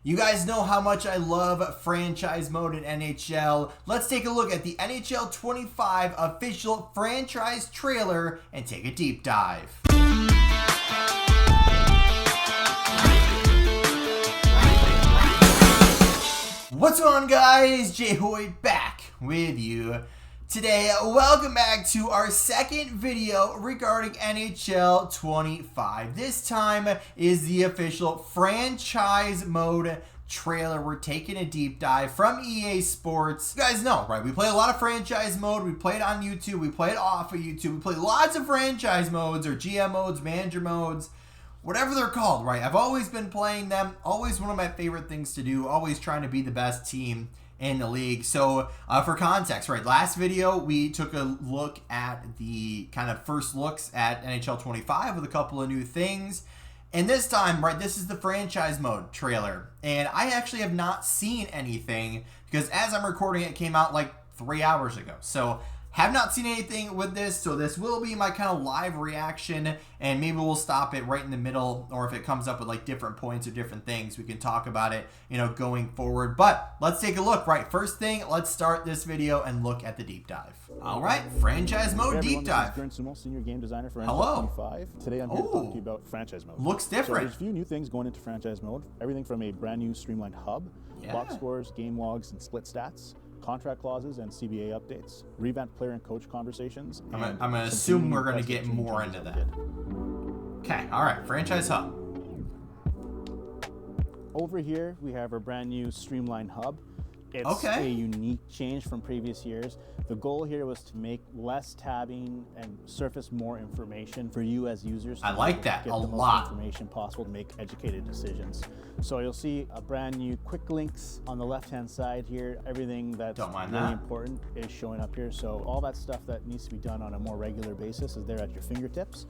You guys know how much I love franchise mode in NHL. Let's take a look at the NHL 25 official franchise trailer and take a deep dive. What's going on, guys? Jay Hoyt back with you today. Welcome back to our second video regarding NHL 25. This time is the official franchise mode trailer. We're taking a deep dive from EA Sports. You guys know, right? We play a lot of franchise mode. We play it on YouTube. We play it off of YouTube. We play lots of franchise modes or GM modes, manager modes, whatever they're called, right? I've always been playing them. Always one of my favorite things to do. Always trying to be the best team in the league. So for context, right, last video we took a look at the kind of first looks at NHL 25 with a couple of new things, and this time, right, this is the franchise mode trailer, and I actually have not seen anything because as I'm recording it came out like 3 hours ago, so have not seen anything with this. So this will be my kind of live reaction, and maybe we'll stop it right in the middle, or if it comes up with like different points or different things, we can talk about it, you know, going forward. But let's take a look. Right, first thing, let's start this video and look at the deep dive. All right, franchise mode deep dive. This is Sumo, senior game designer for Hello. NHL 25. Today I'm here to talk to you about franchise mode. Looks different. So there's a few new things going into franchise mode. Everything from a brand new streamlined hub, box scores, game logs, and split stats, contract clauses and CBA updates, revamped player and coach conversations. I'm gonna assume we're gonna get more into that. Okay, all right, franchise hub. Over here we have our brand new streamlined hub. It's a unique change from previous years. The goal here was to make less tabbing and surface more information for you as users. I like that a lot. Get the most information possible to make educated decisions. So you'll see a brand new quick links on the left-hand side here. Everything that's really important is showing up here. So all that stuff that needs to be done on a more regular basis is there at your fingertips.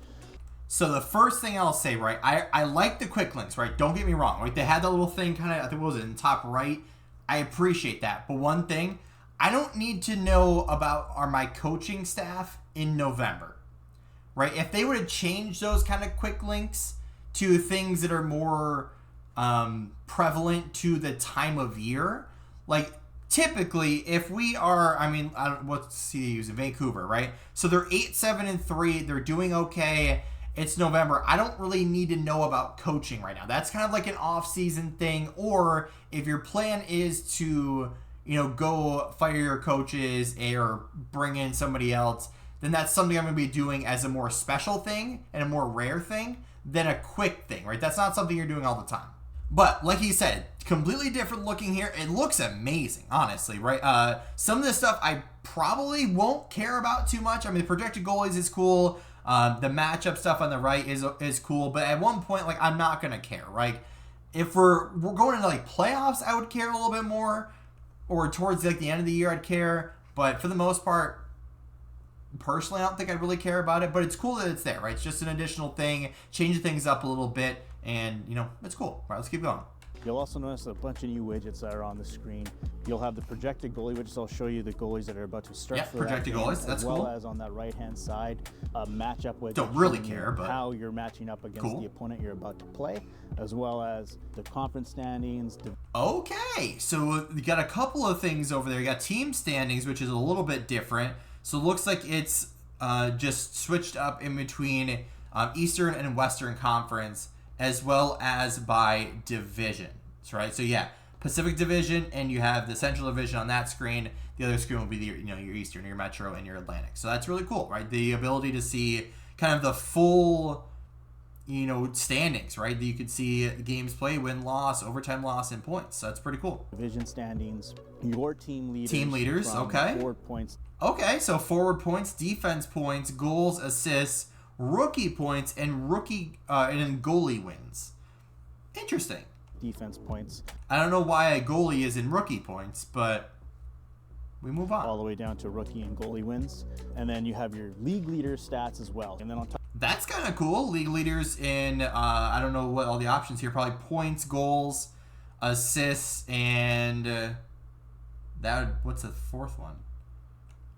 So the first thing I'll say, right, I like the quick links, right? Don't get me wrong, right? They had that little thing kind of, I think, what was it, in the top right? I appreciate that. But one thing, I don't need to know about my coaching staff in November, right? If they would have changed those kind of quick links to things that are more prevalent to the time of year, like typically if we are, I mean, what's he using? Vancouver, right? So they're 8-7-3. They're doing okay. It's November. I don't really need to know about coaching right now. That's kind of like an off-season thing. Or if your plan is to, you know, go fire your coaches or bring in somebody else, then that's something I'm going to be doing as a more special thing and a more rare thing than a quick thing, right? That's not something you're doing all the time. But like he said, completely different looking here. It looks amazing, honestly, right? Some of this stuff I probably won't care about too much. I mean, the projected goalies is cool. The matchup stuff on the right is cool, but at one point, like, I'm not gonna care, right? If we're going into like playoffs, I would care a little bit more, or towards like the end of the year, I'd care. But for the most part, personally, I don't think I really care about it. But it's cool that it's there, right? It's just an additional thing, change things up a little bit, and you know, it's cool. All right, let's keep going. You'll also notice a bunch of new widgets that are on the screen. You'll have the projected goalie widgets. I'll show you the goalies that are about to start for projected goalies. That's cool. As well as on that right-hand side, a matchup widget. Don't really care, but how you're matching up against the opponent you're about to play, as well as the conference standings. Okay, so you got a couple of things over there. You got team standings, which is a little bit different. So it looks like it's just switched up in between Eastern and Western Conference, as well as by division, right? So yeah, Pacific Division, and you have the Central Division on that screen. The other screen will be your Eastern, your Metro, and your Atlantic. So that's really cool, right? The ability to see kind of the full, standings, right? That you could see games played, win, loss, overtime loss, and points. So that's pretty cool. Division standings, your team leaders. Team leaders, okay. Forward points. Okay, so forward points, defense points, goals, assists, rookie points, and goalie wins. Interesting. Defense points. I don't know why a goalie is in rookie points, but we move on. All the way down to rookie and goalie wins. And then you have your league leader stats as well. And then on top. That's kind of cool. League leaders in, I don't know what all the options here, probably points, goals, assists, and what's the fourth one?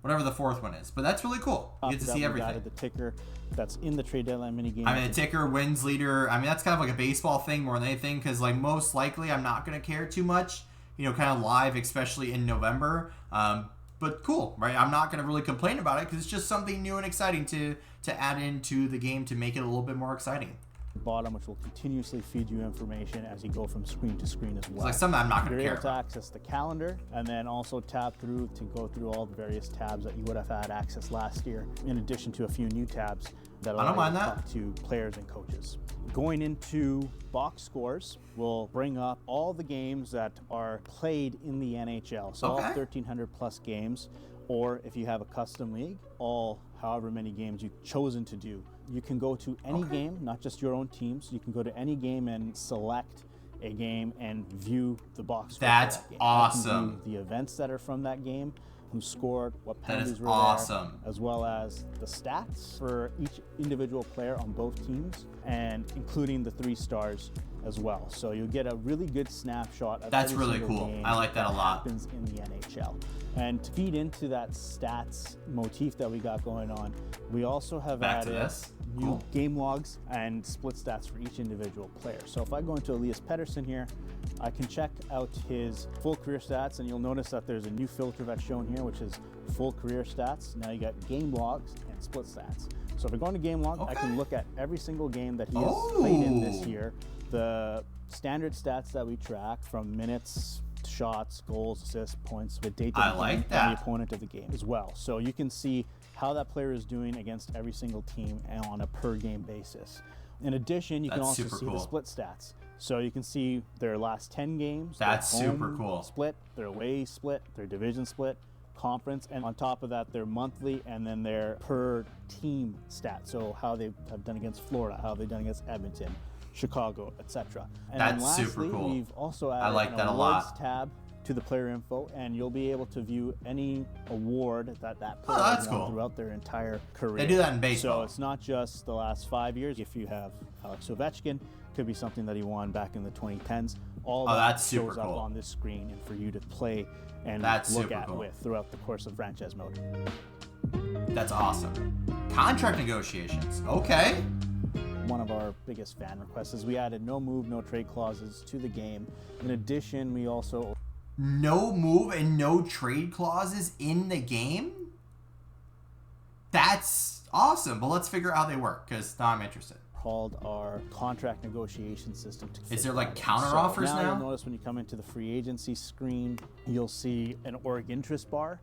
whatever the fourth one is. But that's really cool. You get to see everything. Added the ticker that's in the trade deadline minigame. I mean, the ticker, wins leader. I mean, that's kind of like a baseball thing more than anything, because like most likely I'm not going to care too much, kind of live, especially in November. But cool, right? I'm not going to really complain about it because it's just something new and exciting to add into the game to make it a little bit more exciting. Bottom, which will continuously feed you information as you go from screen to screen as well. It's like something I'm not going to care You're able to access the calendar and then also tab through to go through all the various tabs that you would have had access last year, in addition to a few new tabs that allow you to talk to players and coaches. Going into box scores, we'll bring up all the games that are played in the NHL. So all 1,300 plus games, or if you have a custom league, all however many games you've chosen to do. You can go to any game, not just your own teams. You can go to any game and select a game and view the box score. That's for that game. awesome. You can view the events that are from that game, who scored, what penalties were there, as well as the stats for each individual player on both teams, and including the 3 stars as well. So you'll get a really good snapshot of That's every really single cool. game I like that a lot. Happens in the NHL. And to feed into that stats motif that we got going on, we also have added new game logs and split stats for each individual player. So if I go into Elias Pettersson here, I can check out his full career stats, and you'll notice that there's a new filter that's shown here, which is full career stats. Now you got game logs and split stats. So if I go into game log, I can look at every single game that he has played in this year, the standard stats that we track from minutes, shots, goals, assists, points, with date of the game and the opponent of the game as well. So you can see how that player is doing against every single team on a per game basis. In addition, you can also see the split stats. So you can see their last 10 games, that's their super cool split, their away split, their division split, conference, and on top of that, their monthly and then their per team stats. So how they have done against Florida, how they've done against Edmonton, Chicago, etc. And that's then lastly, super cool. We've also added an awards tab to the player info, and you'll be able to view any award that player has won throughout their entire career. They do that in baseball. So it's not just the last 5 years. If you have Alex Ovechkin, could be something that he won back in the 2010s. All that shows up on this screen and for you to play and look at with throughout the course of franchise mode. That's awesome. Contract negotiations. Okay. One of our biggest fan requests is we added no move, no trade clauses to the game. In addition, we also... No move and no trade clauses in the game? That's awesome, but let's figure out how they work, because now I'm interested. Called our contract negotiation system. Is there like counter offers now? You'll notice when you come into the free agency screen, you'll see an org interest bar.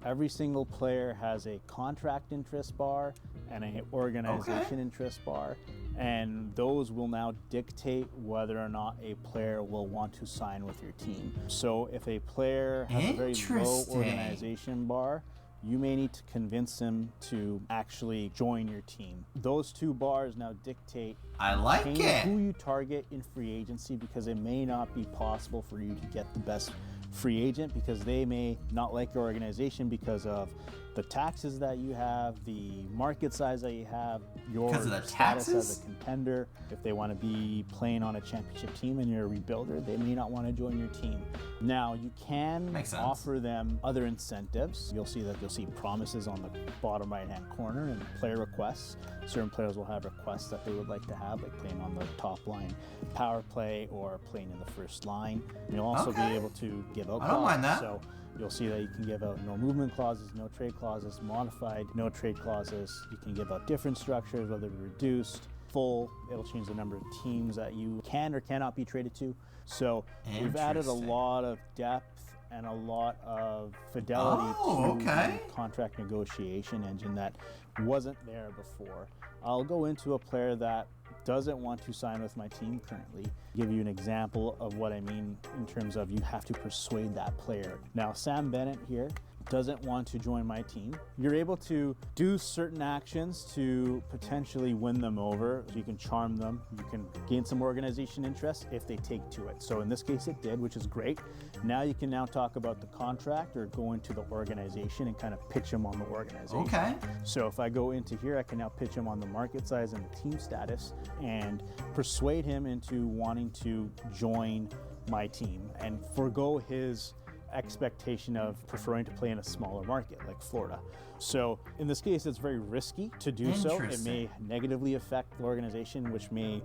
Every single player has a contract interest bar and an organization interest bar, and those will now dictate whether or not a player will want to sign with your team. So if a player has a very low organization bar, you may need to convince him to actually join your team. Those 2 bars now dictate who you target in free agency, because it may not be possible for you to get the best free agent because they may not like your organization because of the taxes that you have, the market size that you have, your status as a contender. If they want to be playing on a championship team and you're a rebuilder, they may not want to join your team. Now, you can offer them other incentives. You'll see promises on the bottom right-hand corner and player requests. Certain players will have requests that they would like to have, like playing on the top line power play or playing in the first line. And you'll also be able to give out clauses. I don't mind that. So you'll see that you can give out no movement clauses, no trade clauses, modified no trade clauses. You can give out different structures, whether reduced, full. It'll change the number of teams that you can or cannot be traded to. So we've added a lot of depth and a lot of fidelity to the contract negotiation engine that wasn't there before. I'll go into a player that doesn't want to sign with my team currently. Give you an example of what I mean in terms of you have to persuade that player. Now, Sam Bennett here doesn't want to join my team. You're able to do certain actions to potentially win them over. You can charm them. You can gain some organization interest if they take to it. So in this case it did, which is great. Now you can now talk about the contract or go into the organization and kind of pitch them on the organization. Okay. So if I go into here, I can now pitch him on the market size and the team status and persuade him into wanting to join my team and forego his expectation of preferring to play in a smaller market like Florida. So in this case, it's very risky to do so. It may negatively affect the organization, which may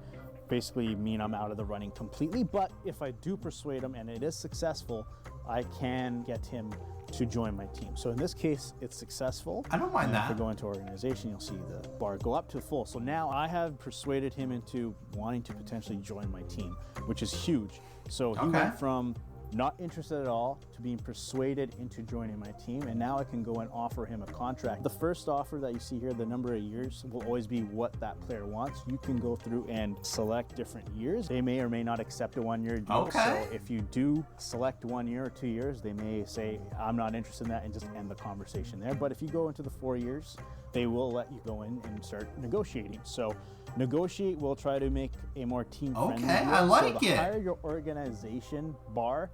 basically mean I'm out of the running completely. But if I do persuade him and it is successful, I can get him to join my team. So in this case, it's successful. I don't mind that. If we go into organization, you'll see the bar go up to full. So now I have persuaded him into wanting to potentially join my team, which is huge. So he went from not interested at all to being persuaded into joining my team, and now I can go and offer him a contract. The first offer that you see here, the number of years, will always be what that player wants. You can go through and select different years. They may or may not accept a 1-year deal. So if you do select 1 year or 2 years, they may say, I'm not interested in that, and just end the conversation there. But if you go into the 4 years, they will let you go in and start negotiating. So negotiate, we'll try to make a more team-friendly deal. I like so the higher your organization bar,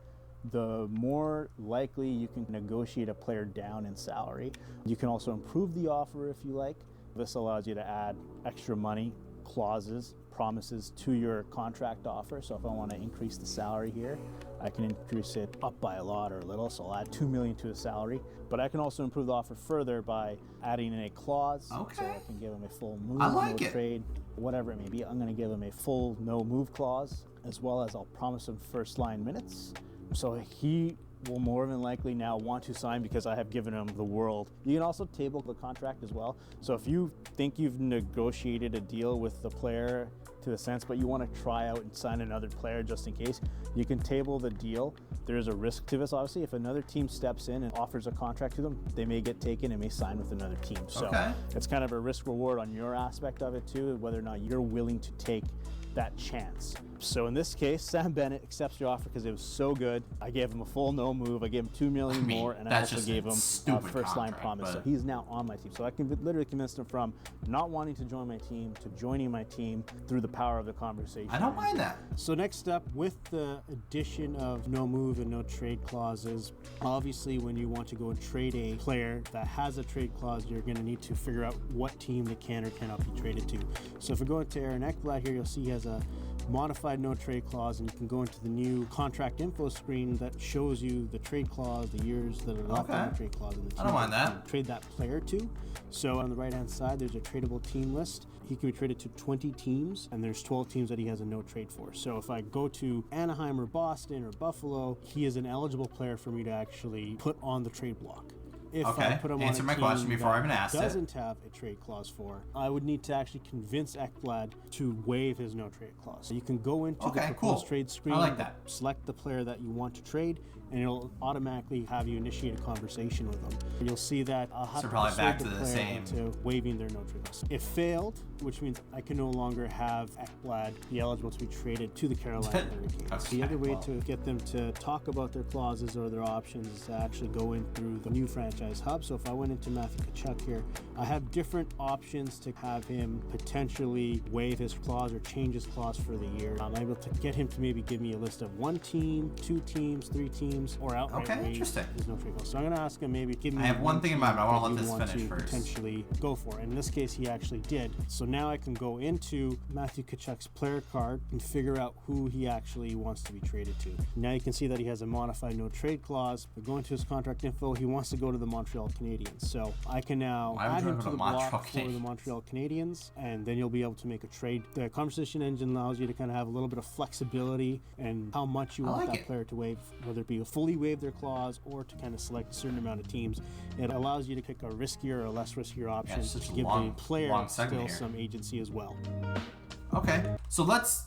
the more likely you can negotiate a player down in salary. You can also improve the offer if you like. This allows you to add extra money, clauses, promises to your contract offer. So if I want to increase the salary here, I can increase it up by a lot or a little. So I'll add $2 million to the salary. But I can also improve the offer further by adding in a clause. So I can give him a full move, no trade, whatever it may be. I'm going to give him a full no move clause, as well as I'll promise him first line minutes. So he will more than likely now want to sign because I have given him the world. You can also table the contract as well. So if you think you've negotiated a deal with the player to the sense, but you want to try out and sign another player just in case, you can table the deal. There is a risk to this, obviously. If another team steps in and offers a contract to them, they may get taken and may sign with another team. So it's kind of a risk reward on your aspect of it too, whether or not you're willing to take that chance. So in this case, Sam Bennett accepts your offer because it was so good. I gave him a full no move. I gave him $2 million more, and I also gave him a first line promise. So he's now on my team. So I can literally convince him from not wanting to join my team to joining my team through the power of the conversation. I don't mind that. So next up, with the addition of no move and no trade clauses, obviously when you want to go and trade a player that has a trade clause, you're going to need to figure out what team they can or cannot be traded to. So if we go into Aaron Ekblad here, you'll see he has a modified no trade clause, and you can go into the new contract info screen that shows you the trade clause, the years that are left on the trade clause, and the team I don't mind that. Trade that player to. So on the right hand side, there's a tradable team list. He can be traded to 20 teams, and there's 12 teams that he has a no trade for. So if I go to Anaheim or Boston or Buffalo, he is an eligible player for me to actually put on the trade block. If I put him Answer on my question before I even asked it. Doesn't have a trade clause for, I would need to actually convince Ekblad to waive his no trade clause. So you can go into the proposed trade screen, select the player that you want to trade, and it'll automatically have you initiate a conversation with them. And you'll see that I'll have to persuade the player into waiving their no trade clause. If failed, which means I can no longer have Ekblad be eligible to be traded to the Carolina Hurricanes. The other way to get them to talk about their clauses or their options is to actually go in through the new franchise hub. So if I went into Matthew Tkachuk here, I have different options to have him potentially waive his clause or change his clause for the year. I'm able to get him to maybe give me a list of 1 team, 2 teams, 3 teams, or outright waive his no trade clause. So I'm going to ask him maybe give me. I have one thing in mind, but I want to let this finish first. Potentially go for. And in this case, he actually did. So now I can go into Matthew Tkachuk's player card and figure out who he actually wants to be traded to. Now you can see that he has a modified no trade clause. But going to his contract info, he wants to go to the Montreal Canadiens. So I can now add him to the block for the Montreal Canadiens, and then you'll be able to make a trade. The conversation engine allows you to kind of have a little bit of flexibility and how much you want that player to waive, whether it be a fully waive their clause or to kind of select a certain amount of teams. It allows you to pick a riskier or a less riskier option to give the player still some agency as well. Okay, so let's,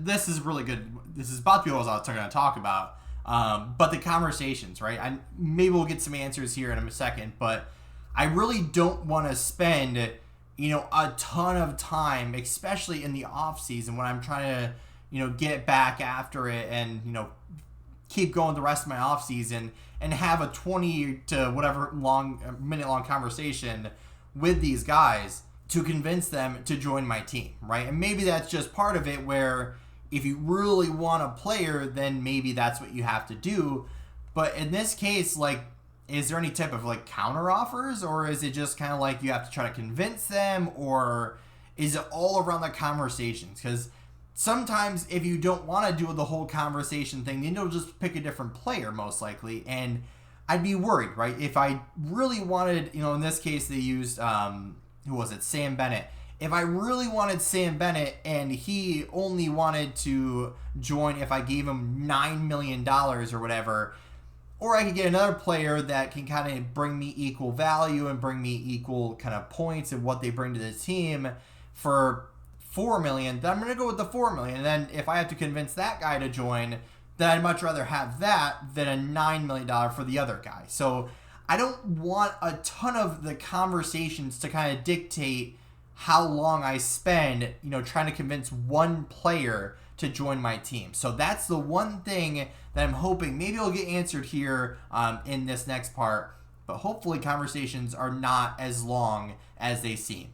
this is really good. This is about to be what I was going to talk about. But the conversations, right? Maybe we'll get some answers here in a second, but I really don't want to spend, a ton of time, especially in the off season when I'm trying to, get back after it and, keep going the rest of my off season and have a 20 to whatever minute long conversation with these guys to convince them to join my team, right? And maybe that's just part of it where if you really want a player, then maybe that's what you have to do. But in this case, is there any type of counter offers, or is it just kind of you have to try to convince them, or is it all around the conversations? Because sometimes if you don't want to do the whole conversation thing, then you'll just pick a different player most likely. And I'd be worried, right? If I really wanted, in this case they used, who was it? Sam Bennett. If I really wanted Sam Bennett and he only wanted to join if I gave him $9 million or whatever, or I could get another player that can kind of bring me equal value and bring me equal kind of points and what they bring to the team for $4 million, then I'm going to go with the $4 million. And then if I have to convince that guy to join, then I'd much rather have that than a $9 million for the other guy. So I don't want a ton of the conversations to kind of dictate how long I spend, trying to convince one player to join my team. So that's the one thing that I'm hoping maybe it'll get answered here in this next part. But hopefully conversations are not as long as they seem.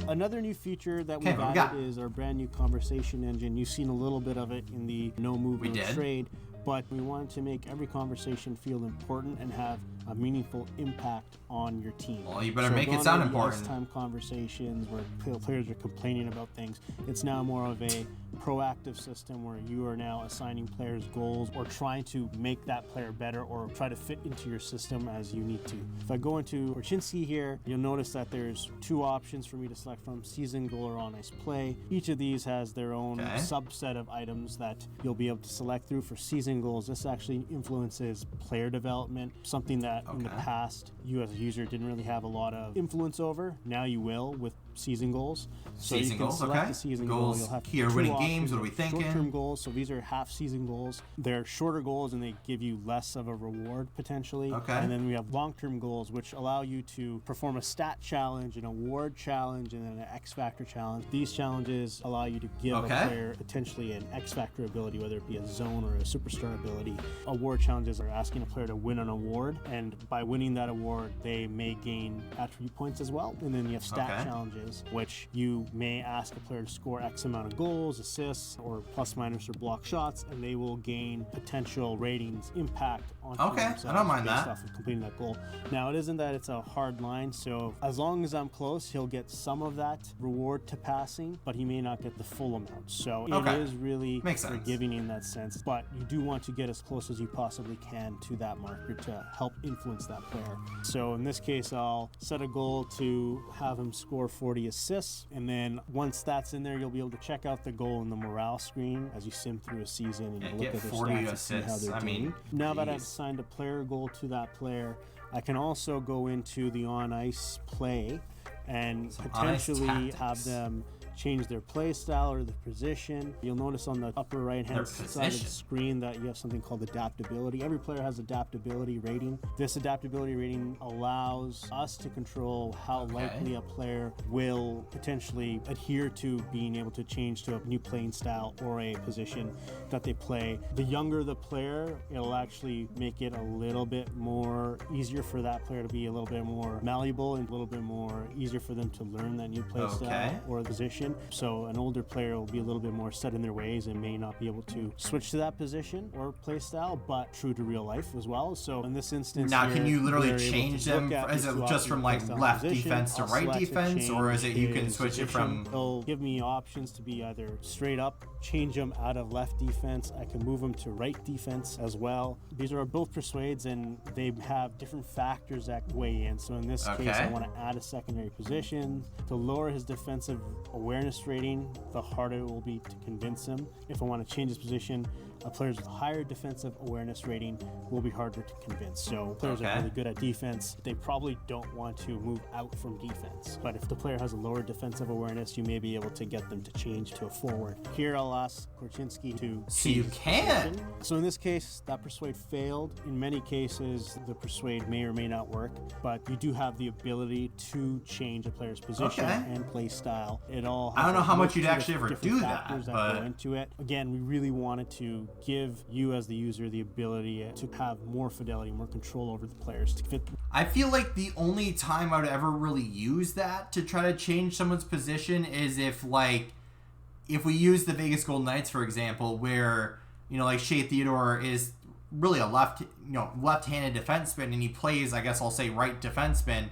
Another new feature that we've added is our brand new conversation engine. You've seen a little bit of it in the no move, no trade, but we wanted to make every conversation feel important and have a meaningful impact on your team. Well, you better make it sound important. Time conversations where players are complaining about things. It's now more of a proactive system where you are now assigning players goals or trying to make that player better or try to fit into your system as you need to. If I go into Korchinski here, you'll notice that there's two options for me to select from: season goal or on ice play. Each of these has their own subset of items that you'll be able to select through. For season goals, this actually influences player development, something that in the past you as a user didn't really have a lot of influence over. Now you will with season goals. So season you can goals, select the season goal. You'll have here winning games. What are we thinking? Short-term goals. So these are half-season goals. They're shorter goals and they give you less of a reward potentially. Okay. And then we have long-term goals, which allow you to perform a stat challenge, an award challenge, and then an X Factor challenge. These challenges allow you to give a player potentially an X Factor ability, whether it be a zone or a superstar ability. Award challenges are asking a player to win an award, and by winning that award, they may gain attribute points as well. And then you have stat challenges, which you may ask a player to score X amount of goals, assists, or plus minus or block shots, and they will gain potential ratings impact on themselves I don't mind based that. off of completing that goal. Now, it isn't that it's a hard line, so as long as I'm close, he'll get some of that reward to passing, but he may not get the full amount. So it is really forgiving in that sense, but you do want to get as close as you possibly can to that marker to help influence that player. So in this case, I'll set a goal to have him score 40 assists, and then once that's in there, you'll be able to check out the goal in the morale screen as you sim through a season and you look at their stats and see how they're doing. Now that I've assigned a player goal to that player, I can also go into the on-ice play and potentially have them change their play style or the position. You'll notice on the upper right hand side of the screen that you have something called adaptability. Every player has adaptability rating. This adaptability rating allows us to control how likely a player will potentially adhere to being able to change to a new playing style or a position that they play. The younger the player, it'll actually make it a little bit more easier for that player to be a little bit more malleable and a little bit more easier for them to learn that new play style or position. So an older player will be a little bit more set in their ways and may not be able to switch to that position or play style, but true to real life as well. So in this instance, now can you literally change them? Is it just from like left defense to right defense, or is it you can switch it from? It'll give me options to be either straight up, change them out of left defense. I can move them to right defense as well. These are both persuades and they have different factors that weigh in. So in this case, I want to add a secondary position to lower his defensive awareness rating. The harder it will be to convince him. If I want to change his position, players with higher defensive awareness rating will be harder to convince. So players are really good at defense. They probably don't want to move out from defense. But if the player has a lower defensive awareness, you may be able to get them to change to a forward. Here I'll ask Korchinski to can. So in this case, that persuade failed. In many cases, the persuade may or may not work, but you do have the ability to change a player's position and play style. It all I don't know how much you'd actually ever do that, but go into it. Again, we really wanted to give you as the user the ability to have more fidelity, more control over the players to fit. I feel like the only time I would ever really use that to try to change someone's position is if we use the Vegas Golden Knights, for example, where, like Shea Theodore is really a left-handed defenseman and he plays, I guess I'll say right defenseman.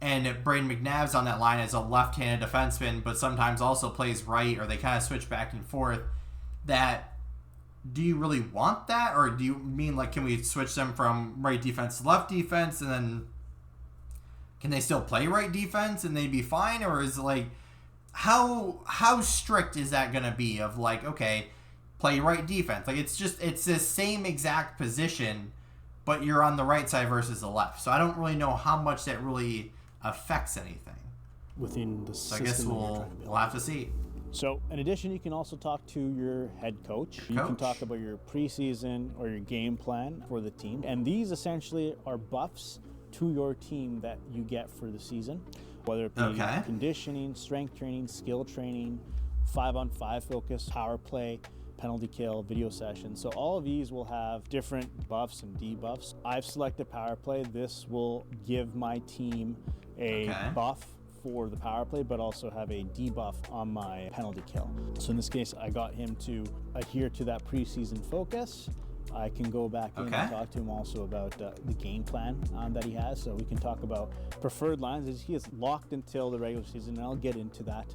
and Braden McNabb's on that line as a left-handed defenseman, but sometimes also plays right, or they kind of switch back and forth, that do you really want that? Or do you mean, like, can we switch them from right defense to left defense, and then can they still play right defense and they'd be fine? Or is it like, how strict is that going to be of like, okay, play right defense? Like, it's the same exact position, but you're on the right side versus the left. So I don't really know how much that really affects anything within the system. I guess we'll have to see. So in addition, you can also talk to your head coach. You can talk about your preseason or your game plan for the team. And these essentially are buffs to your team that you get for the season, whether it be conditioning, strength training, skill training, 5-on-5 focus, power play, penalty kill, video session. So all of these will have different buffs and debuffs. I've selected power play. This will give my team a buff for the power play, but also have a debuff on my penalty kill. So in this case, I got him to adhere to that preseason focus. I can go back in and talk to him also about the game plan that he has. So we can talk about preferred lines. He is locked until the regular season, and I'll get into that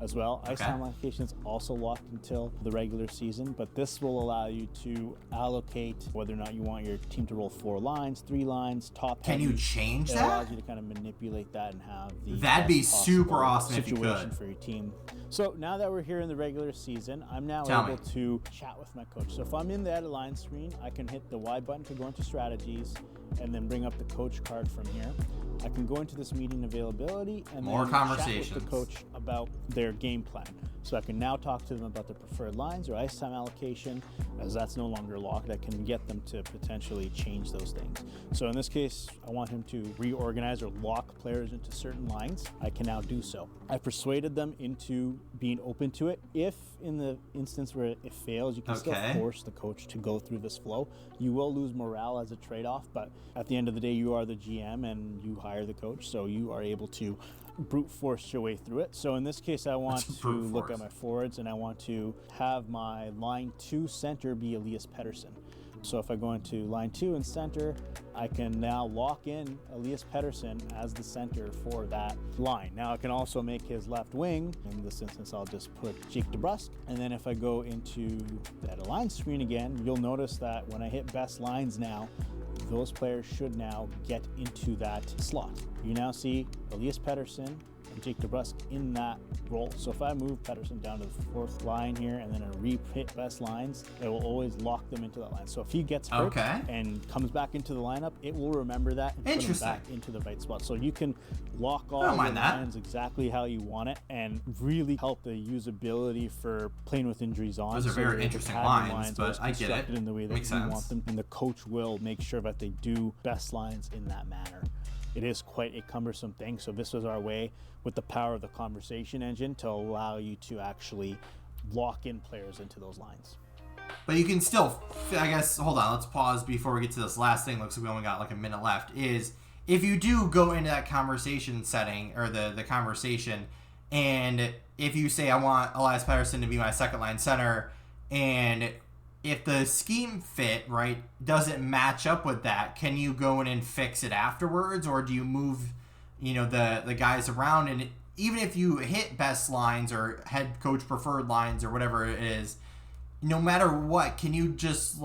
as well. Ice time allocation is also locked until the regular season, but this will allow you to allocate whether or not you want your team to roll 4 lines, 3 lines, top Can heavy. you change that? It allows you to kind of manipulate that and have the That'd be super awesome situation if you could. for your team. So now that we're here in the regular season, I'm now able to chat with my coach. So if I'm in the edit line screen, I can hit the Y button to go into strategies and then bring up the coach card from here. I can go into this meeting availability and then chat with the coach about their game plan. So I can now talk to them about their preferred lines or ice time allocation, as that's no longer locked. I can get them to potentially change those things. So in this case, I want him to reorganize or lock players into certain lines. I can now do so. I persuaded them into being open to it. If in the instance where it fails, you can still force the coach to go through this flow. You will lose morale as a trade-off, but at the end of the day, you are the GM and you hire the coach, so you are able to brute force your way through it. So in this case, I want to look at my forwards, and I want to have my line 2 center be Elias Pettersson. So if I go into line 2 and center, I can now lock in Elias Pettersson as the center for that line. Now I can also make his left wing. In this instance, I'll just put Jake DeBrusk. And then if I go into that line screen again, you'll notice that when I hit best lines now, those players should now get into that slot. You now see Elias Pettersson and Jake DeBrusk in that role. So if I move Pettersson down to the 4th line here and then I re-hit best lines, it will always lock them into that line. So if he gets hurt and comes back into the lineup, it will remember that and put him back into the right spot. So you can lock all your lines exactly how you want it and really help the usability for playing with injuries on. Those are very interesting lines, but I get it. In the way that you want them, and the coach will make sure that they do best lines in that manner. It is quite a cumbersome thing, so this was our way with the power of the conversation engine to allow you to actually lock in players into those lines. But you can still, I guess, hold on, let's pause before we get to this last thing. Looks like we only got like a minute left. Is if you do go into that conversation setting, or the conversation, and if you say, I want Elias Pettersson to be my second line center, and if the scheme fit, right, doesn't match up with that, can you go in and fix it afterwards? Or do you move, the guys around? And even if you hit best lines or head coach preferred lines or whatever it is, no matter what, can you just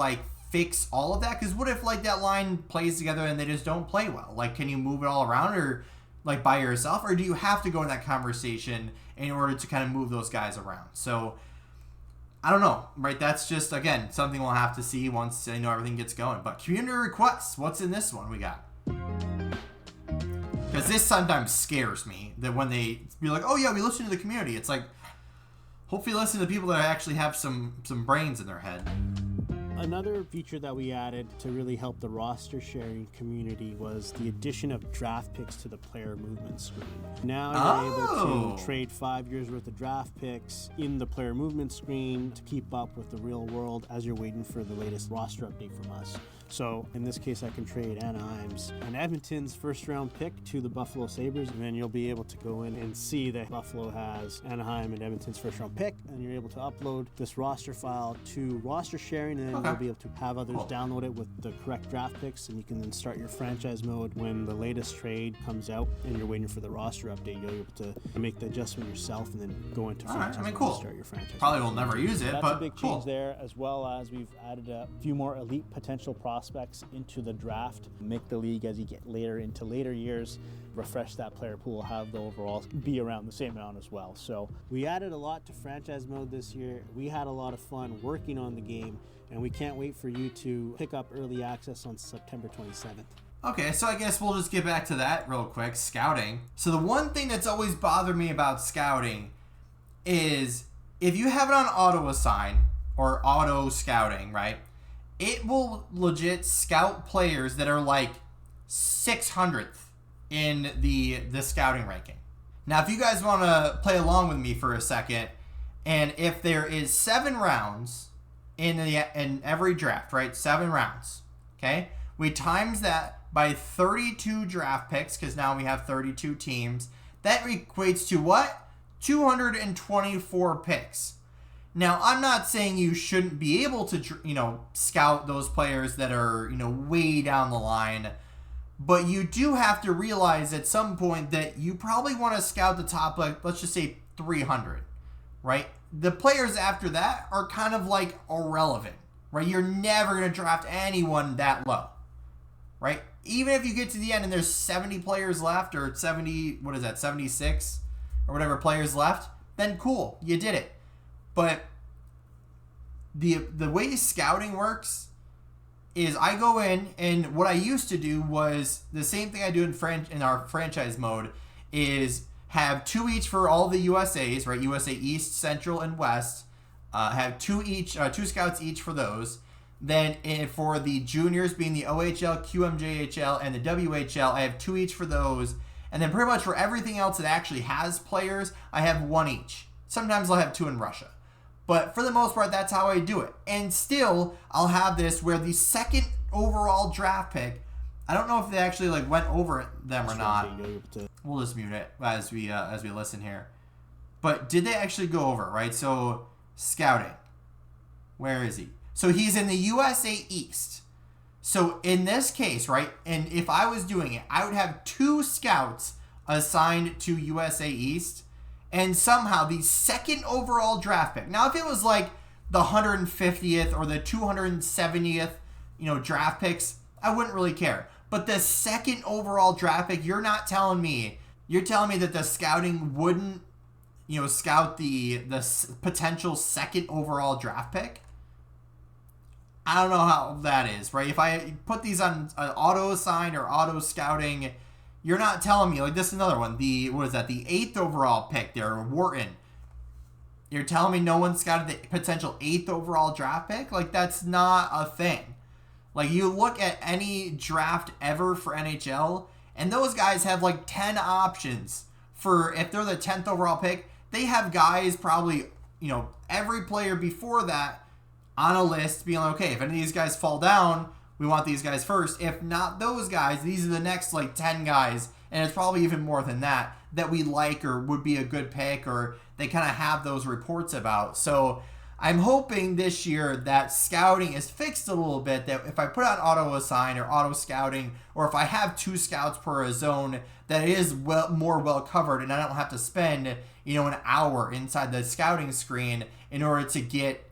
fix all of that? Because what if that line plays together and they just don't play well? Can you move it all around or by yourself? Or do you have to go in that conversation in order to kind of move those guys around? So I don't know, right? That's just, again, something we'll have to see once everything gets going. But community requests, what's in this one we got? Because this sometimes scares me, that when they be like, oh yeah, we listen to the community. It's like, hopefully listen to people that actually have some brains in their head. Another feature that we added to really help the roster sharing community was the addition of draft picks to the player movement screen. Now you're able to trade 5 years worth of draft picks in the player movement screen to keep up with the real world as you're waiting for the latest roster update from us. So in this case, I can trade Anaheim's and Edmonton's first round pick to the Buffalo Sabres, and then you'll be able to go in and see that Buffalo has Anaheim and Edmonton's first round pick, and you're able to upload this roster file to roster sharing, and then you'll be able to have others download it with the correct draft picks, and you can then start your franchise mode when the latest trade comes out and you're waiting for the roster update. You'll be able to make the adjustment yourself and then go into franchise mode and start your franchise. Probably will never use it, that's but a big change there, as well as we've added a few more elite potential prospects into the draft. Make the league, as you get later into later years, refresh that player pool, have the overall be around the same amount as well. So we added a lot to franchise mode this year. We had a lot of fun working on the game, and we can't wait for you to pick up early access on September 27th. Okay, so I guess we'll just get back to that real quick, scouting. So the one thing that's always bothered me about scouting is if you have it on auto assign or auto scouting, right? It will legit scout players that are like 600th in the scouting ranking. Now, if you guys want to play along with me for a second, and if there is 7 rounds in every draft, right? 7 rounds, okay? We times that by 32 draft picks, because now we have 32 teams. That equates to what? 224 picks. Now, I'm not saying you shouldn't be able to, scout those players that are, way down the line. But you do have to realize at some point that you probably want to scout the top, like, let's just say 300, right? The players after that are kind of like irrelevant, right? You're never going to draft anyone that low, right? Even if you get to the end and there's 70 players left, or 76 or whatever players left, then cool, you did it. But the way scouting works is I go in, and what I used to do was the same thing I do in our franchise mode is have 2 each for all the USAs, right? USA East, Central, and West. Have 2 scouts each for those. Then for the juniors, being the OHL, QMJHL, and the WHL, I have 2 each for those. And then pretty much for everything else that actually has players, I have 1 each. Sometimes I'll have 2 in Russia. But for the most part, that's how I do it. And still, I'll have this where the second overall draft pick, I don't know if they actually went over them or not. We'll just mute it as we listen here. But did they actually go over, right? So, scouting. Where is he? So, he's in the USA East. So, in this case, right, and if I was doing it, I would have 2 scouts assigned to USA East, and somehow the second overall draft pick. Now, if it was like the 150th or the 270th, draft picks, I wouldn't really care. But the second overall draft pick, you're telling me that the scouting wouldn't, scout the potential second overall draft pick? I don't know how that is, right? If I put these on auto assign or auto scouting, you're not telling me, this is another one, the 8th overall pick there, Wharton. You're telling me no one scouted the potential 8th overall draft pick? That's not a thing. You look at any draft ever for NHL, and those guys have 10 options for, if they're the 10th overall pick, they have guys probably, every player before that on a list being okay, if any of these guys fall down, we want these guys first. If not those guys, these are the next 10 guys, and it's probably even more than that we like or would be a good pick, or they kind of have those reports about. So I'm hoping this year that scouting is fixed a little bit, that if I put on auto assign or auto scouting, or if I have 2 scouts per a zone, that it is more well covered, and I don't have to spend an hour inside the scouting screen in order to get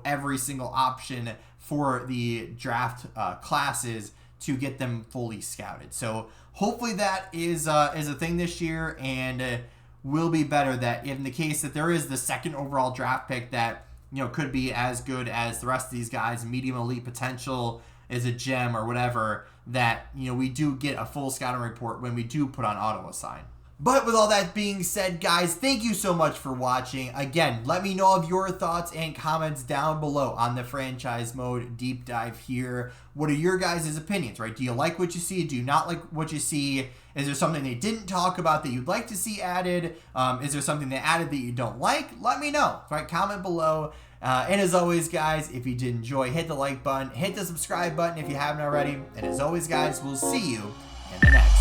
every single option for the draft classes to get them fully scouted. So hopefully that is a thing this year, and will be better, that in the case that there is the second overall draft pick that could be as good as the rest of these guys, medium elite potential, is a gem or whatever, that we do get a full scouting report when we do put on auto assign. But with all that being said, guys, thank you so much for watching. Again, let me know of your thoughts and comments down below on the franchise mode deep dive here. What are your guys' opinions, right? Do you like what you see? Do you not like what you see? Is there something they didn't talk about that you'd like to see added? Is there something they added that you don't like? Let me know, right? Comment below. And as always, guys, if you did enjoy, hit the like button, hit the subscribe button if you haven't already. And as always, guys, we'll see you in the next.